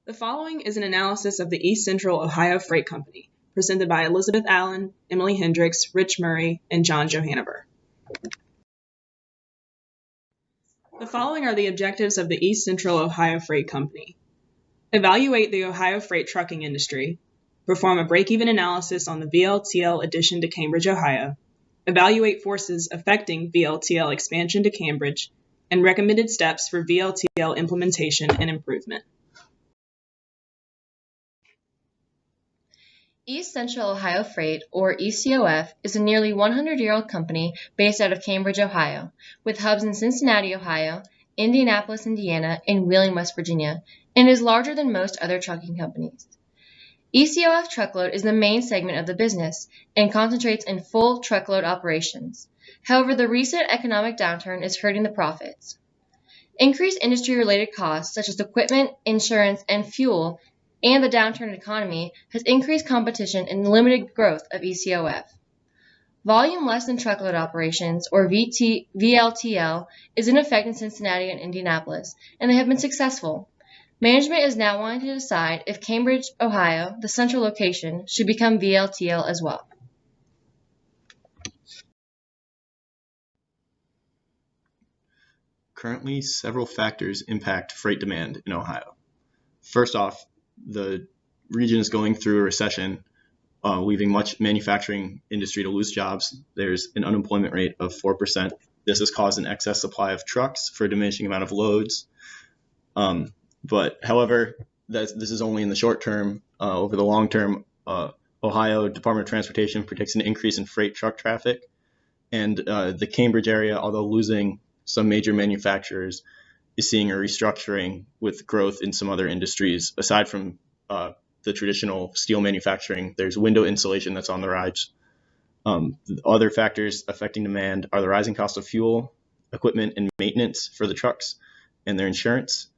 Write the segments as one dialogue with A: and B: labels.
A: The following is an analysis of the East Central Ohio Freight Company, presented by Elizabeth Allen, Emily Hendricks, Rich Murray, and John Johanneber. The following are the objectives of the East Central Ohio Freight Company. Evaluate the Ohio freight trucking industry, perform a break-even analysis on the VLTL addition to Cambridge, Ohio, evaluate forces affecting VLTL expansion to Cambridge, and recommended steps for VLTL implementation and improvement.
B: East Central Ohio Freight, or ECOF, is a nearly 100-year-old company based out of Cambridge, Ohio, with hubs in Cincinnati, Ohio, Indianapolis, Indiana, and Wheeling, West Virginia, and is larger than most other trucking companies. ECOF Truckload is the main segment of the business and concentrates in full truckload operations. However, the recent economic downturn is hurting the profits. Increased industry-related costs, such as equipment, insurance, and fuel, and the downturn economy has increased competition and limited growth of ECOF. Volume less than truckload operations, or VLTL, is in effect in Cincinnati and Indianapolis, and they have been successful. Management is now wanting to decide if Cambridge, Ohio, the central location, should become VLTL as well.
C: Currently, several factors impact freight demand in Ohio. First off, the region is going through a recession, leaving much manufacturing industry to lose jobs. There's an unemployment rate of 4%. This has caused an excess supply of trucks for a diminishing amount of loads. However, this is only in the short term. Over the long term, Ohio Department of Transportation predicts an increase in freight truck traffic. And the Cambridge area, although losing some major manufacturers, is seeing a restructuring with growth in some other industries. Aside from the traditional steel manufacturing, there's window insulation that's on the rise. Other factors affecting demand are the rising cost of fuel, equipment, and maintenance for the trucks and their insurance.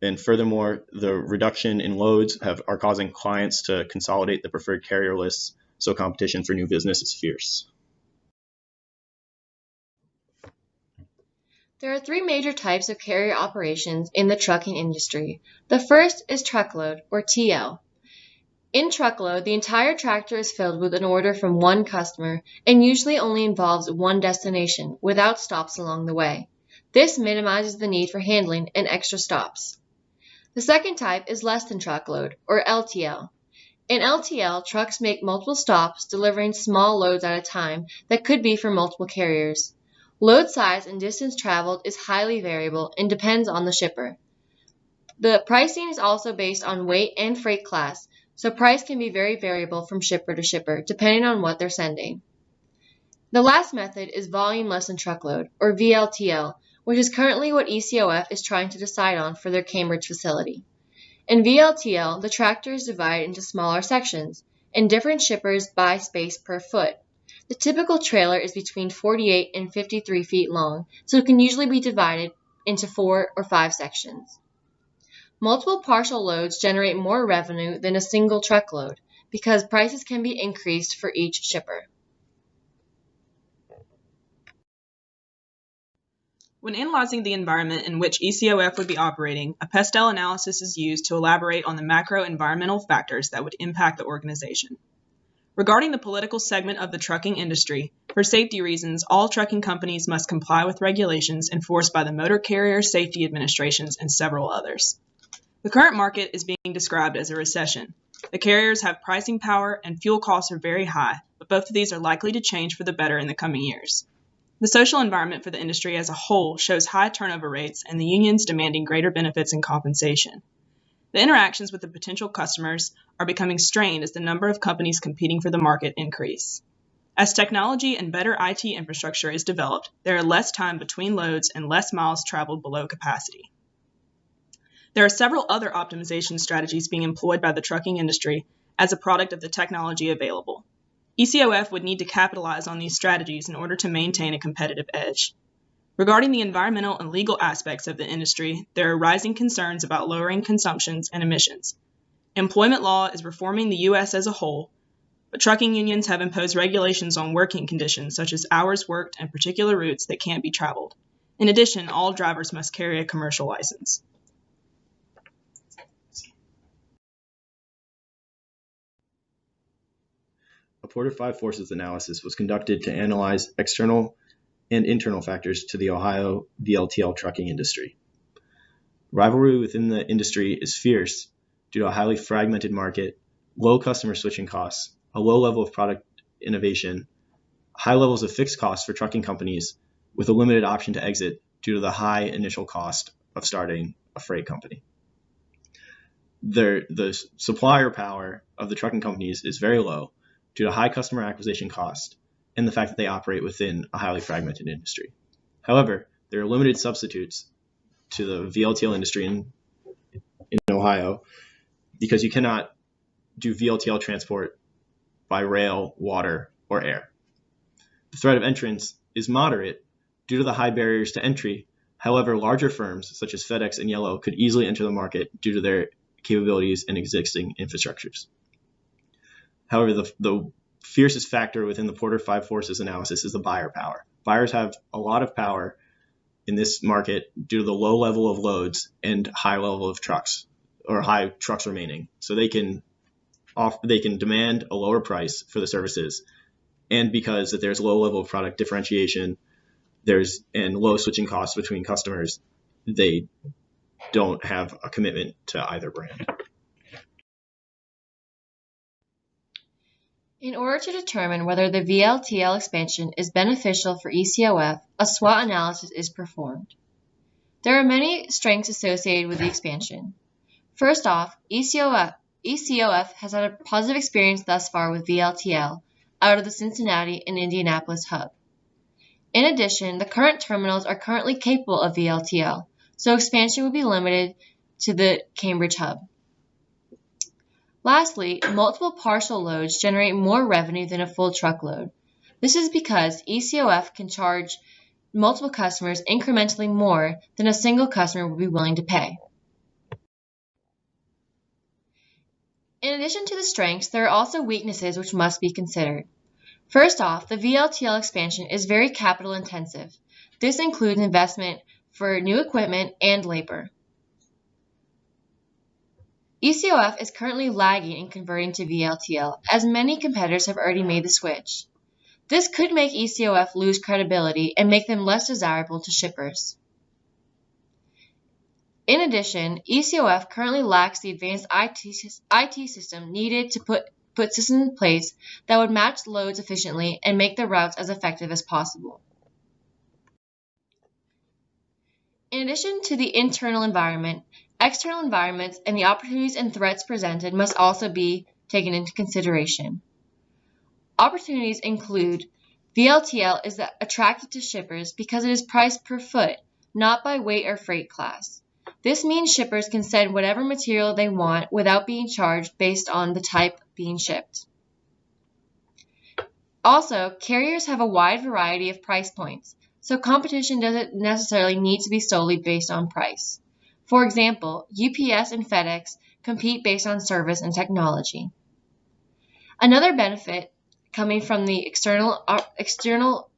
C: And furthermore, the reduction in loads are causing clients to consolidate the preferred carrier lists, so competition for new business is fierce.
B: There are three major types of carrier operations in the trucking industry. The first is truckload, or TL. In truckload, the entire tractor is filled with an order from one customer and usually only involves one destination without stops along the way. This minimizes the need for handling and extra stops. The second type is less than truckload, or LTL. In LTL, trucks make multiple stops, delivering small loads at a time that could be for multiple carriers. Load size and distance traveled is highly variable and depends on the shipper. The pricing is also based on weight and freight class, so price can be very variable from shipper to shipper, depending on what they're sending. The last method is volume less than truckload, or VLTL, which is currently what ECOF is trying to decide on for their Cambridge facility. In VLTL, the tractor is divided into smaller sections, and different shippers buy space per foot. The typical trailer is between 48 and 53 feet long, so it can usually be divided into 4 or 5 sections. Multiple partial loads generate more revenue than a single truckload because prices can be increased for each shipper.
A: When analyzing the environment in which ECOF would be operating, a PESTEL analysis is used to elaborate on the macro-environmental factors that would impact the organization. Regarding the political segment of the trucking industry, for safety reasons, all trucking companies must comply with regulations enforced by the Motor Carrier Safety Administrations and several others. The current market is being described as a recession. The carriers have pricing power and fuel costs are very high, but both of these are likely to change for the better in the coming years. The social environment for the industry as a whole shows high turnover rates and the unions demanding greater benefits and compensation. The interactions with the potential customers are becoming strained as the number of companies competing for the market increase. As technology and better IT infrastructure is developed, there are less time between loads and less miles traveled below capacity. There are several other optimization strategies being employed by the trucking industry as a product of the technology available. ECOF would need to capitalize on these strategies in order to maintain a competitive edge. Regarding the environmental and legal aspects of the industry, there are rising concerns about lowering consumptions and emissions. Employment law is reforming the U.S. as a whole, but trucking unions have imposed regulations on working conditions such as hours worked and particular routes that can't be traveled. In addition, all drivers must carry a commercial license.
C: a Porter 5 forces analysis was conducted to analyze external and internal factors to the Ohio VLTL trucking industry. Rivalry within the industry is fierce due to a highly fragmented market, low customer switching costs, a low level of product innovation, high levels of fixed costs for trucking companies with a limited option to exit due to the high initial cost of starting a freight company. The supplier power of the trucking companies is very low due to high customer acquisition cost and the fact that they operate within a highly fragmented industry. However, there are limited substitutes to the VLTL industry in Ohio because you cannot do VLTL transport by rail, water, or air. The threat of entrance is moderate due to the high barriers to entry. However, larger firms such as FedEx and Yellow could easily enter the market due to their capabilities and existing infrastructures. However, the fiercest factor within the Porter 5 forces analysis is the buyer power. Buyers have a lot of power in this market due to the low level of loads and high level of trucks, or high trucks remaining. So they can demand a lower price for the services, and because that there's low level of product differentiation, and low switching costs between customers, they don't have a commitment to either brand.
B: In order to determine whether the VLTL expansion is beneficial for ECOF, a SWOT analysis is performed. There are many strengths associated with the expansion. First off, ECOF has had a positive experience thus far with VLTL out of the Cincinnati and Indianapolis hub. In addition, the current terminals are currently capable of VLTL, so expansion would be limited to the Cambridge hub. Lastly, multiple partial loads generate more revenue than a full truckload. This is because ECOF can charge multiple customers incrementally more than a single customer would be willing to pay. In addition to the strengths, there are also weaknesses which must be considered. First off, the VLTL expansion is very capital intensive. This includes investment for new equipment and labor. ECOF is currently lagging in converting to VLTL, as many competitors have already made the switch. This could make ECOF lose credibility and make them less desirable to shippers. In addition, ECOF currently lacks the advanced IT system needed to put systems in place that would match loads efficiently and make the routes as effective as possible. In addition to the internal environment, external environments and the opportunities and threats presented must also be taken into consideration. Opportunities include VLTL is attractive to shippers because it is priced per foot, not by weight or freight class. This means shippers can send whatever material they want without being charged based on the type being shipped. Also, carriers have a wide variety of price points, so competition doesn't necessarily need to be solely based on price. For example, UPS and FedEx compete based on service and technology. Another benefit coming from the external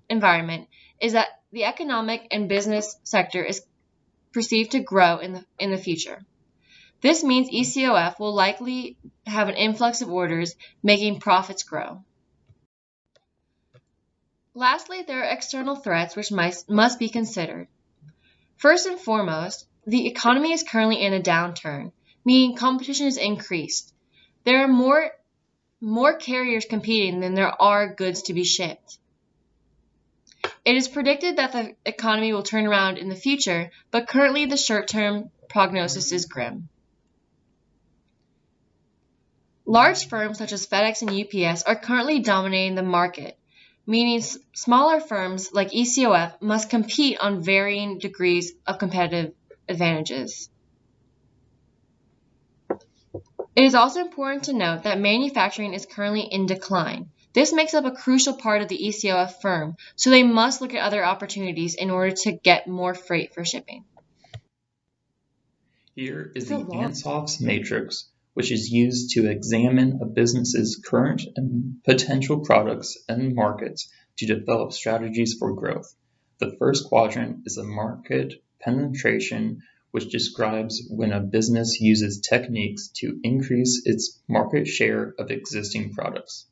B: environment is that the economic and business sector is perceived to grow in the future. This means ECOF will likely have an influx of orders, making profits grow. Lastly, there are external threats which must be considered. First and foremost, the economy is currently in a downturn, meaning competition is increased. There are more carriers competing than there are goods to be shipped. It is predicted that the economy will turn around in the future, but currently the short-term prognosis is grim. Large firms such as FedEx and UPS are currently dominating the market, meaning smaller firms like ECOF must compete on varying degrees of competitive advantages. It is also important to note that manufacturing is currently in decline. This makes up a crucial part of the ECOF firm, so they must look at other opportunities in order to get more freight for shipping.
D: Here is the Anshoff's matrix, which is used to examine a business's current and potential products and markets to develop strategies for growth. The first quadrant is a market penetration, which describes when a business uses techniques to increase its market share of existing products.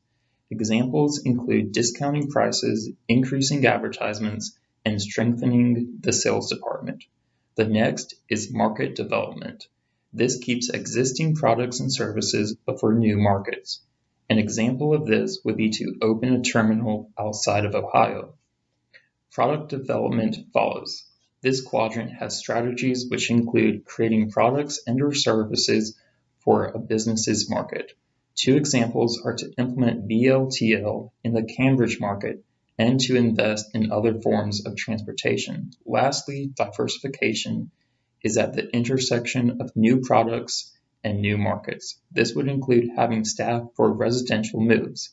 D: Examples include discounting prices, increasing advertisements, and strengthening the sales department. The next is market development. This keeps existing products and services but for new markets. An example of this would be to open a terminal outside of Ohio. Product development follows. This quadrant has strategies which include creating products and/or services for a business's market. Two examples are to implement VLTL in the Cambridge market and to invest in other forms of transportation. Lastly, diversification is at the intersection of new products and new markets. This would include having staff for residential moves.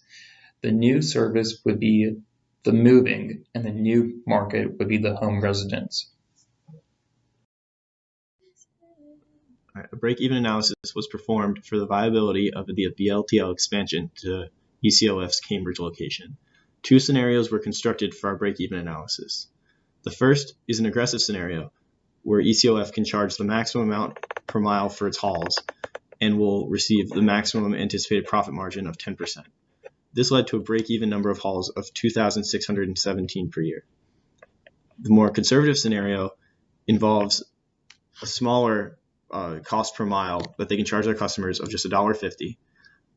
D: The new service would be the moving, and the new market would be the home residence.
C: A break-even analysis was performed for the viability of the VLTL expansion to ECOF's Cambridge location. Two scenarios were constructed for our break-even analysis. The first is an aggressive scenario where ECOF can charge the maximum amount per mile for its hauls and will receive the maximum anticipated profit margin of 10%. This led to a break-even number of hauls of 2,617 per year. The more conservative scenario involves a smaller cost per mile that they can charge their customers of just $1.50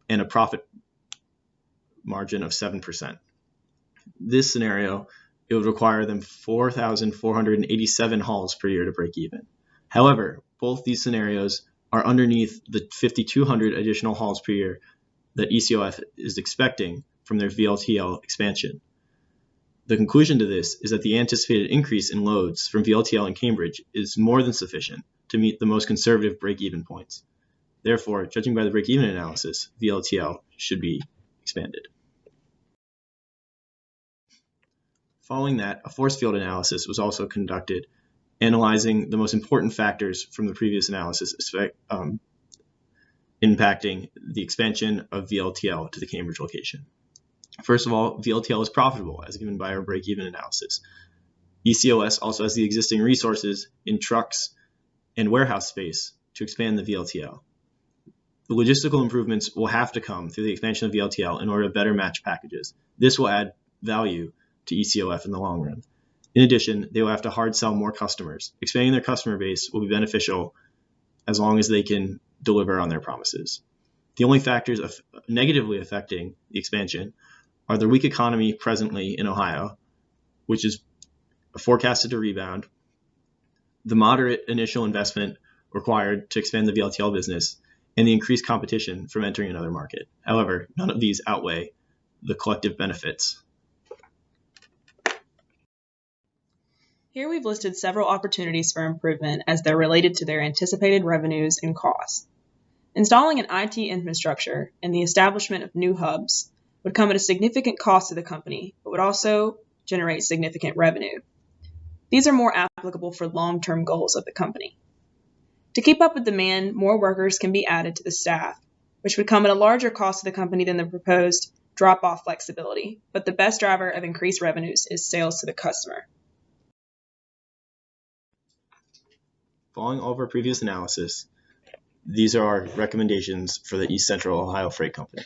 C: and a profit margin of 7%. This scenario, it would require them 4,487 hauls per year to break even. However, both these scenarios are underneath the 5,200 additional hauls per year that ECOF is expecting from their VLTL expansion. The conclusion to this is that the anticipated increase in loads from VLTL in Cambridge is more than sufficient to meet the most conservative break-even points. Therefore, judging by the break-even analysis, VLTL should be expanded. Following that, a force field analysis was also conducted, analyzing the most important factors from the previous analysis impacting the expansion of VLTL to the Cambridge location. First of all, VLTL is profitable, as given by our break-even analysis. ECOS also has the existing resources in trucks and warehouse space to expand the VLTL. The logistical improvements will have to come through the expansion of VLTL in order to better match packages. This will add value to ECOF in the long run. In addition, they will have to hard sell more customers. Expanding their customer base will be beneficial as long as they can deliver on their promises. The only factors negatively affecting the expansion are the weak economy presently in Ohio, which is forecasted to rebound, the moderate initial investment required to expand the VLTL business, and the increased competition from entering another market. However, none of these outweigh the collective benefits.
A: Here we've listed several opportunities for improvement as they're related to their anticipated revenues and costs. Installing an IT infrastructure and the establishment of new hubs would come at a significant cost to the company, but would also generate significant revenue. These are more applicable for long-term goals of the company. To keep up with demand, more workers can be added to the staff, which would come at a larger cost to the company than the proposed drop-off flexibility, but the best driver of increased revenues is sales to the customer.
C: Following all of our previous analysis, these are our recommendations for the East Central Ohio Freight Company.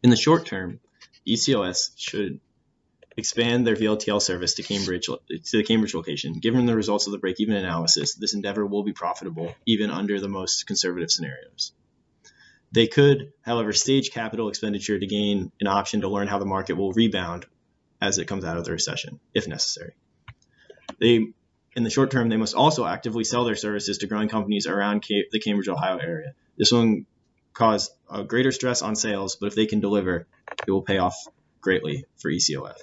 C: In the short term, ECOS should expand their VLTL service to the Cambridge location. Given the results of the break-even analysis, this endeavor will be profitable even under the most conservative scenarios. They could, however, stage capital expenditure to gain an option to learn how the market will rebound as it comes out of the recession, if necessary. In the short term, they must also actively sell their services to growing companies around the Cambridge, Ohio area. This will cause a greater stress on sales, but if they can deliver, it will pay off greatly for ECOF.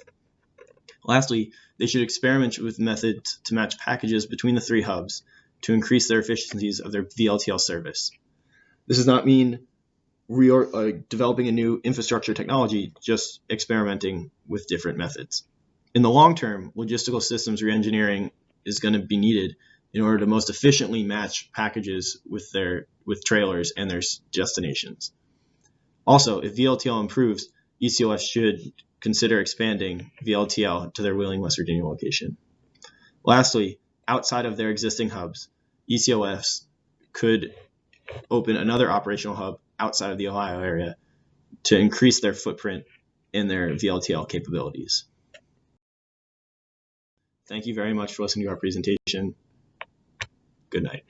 C: Lastly, they should experiment with methods to match packages between the three hubs to increase their efficiencies of their VLTL service. This does not mean developing a new infrastructure technology, just experimenting with different methods. In the long term, logistical systems reengineering is going to be needed in order to most efficiently match packages with trailers and their destinations. Also, if VLTL improves, ECOF should consider expanding VLTL to their Wheeling, West Virginia location. Lastly, outside of their existing hubs, ECOFs could open another operational hub outside of the Ohio area to increase their footprint in their VLTL capabilities. Thank you very much for listening to our presentation. Good night.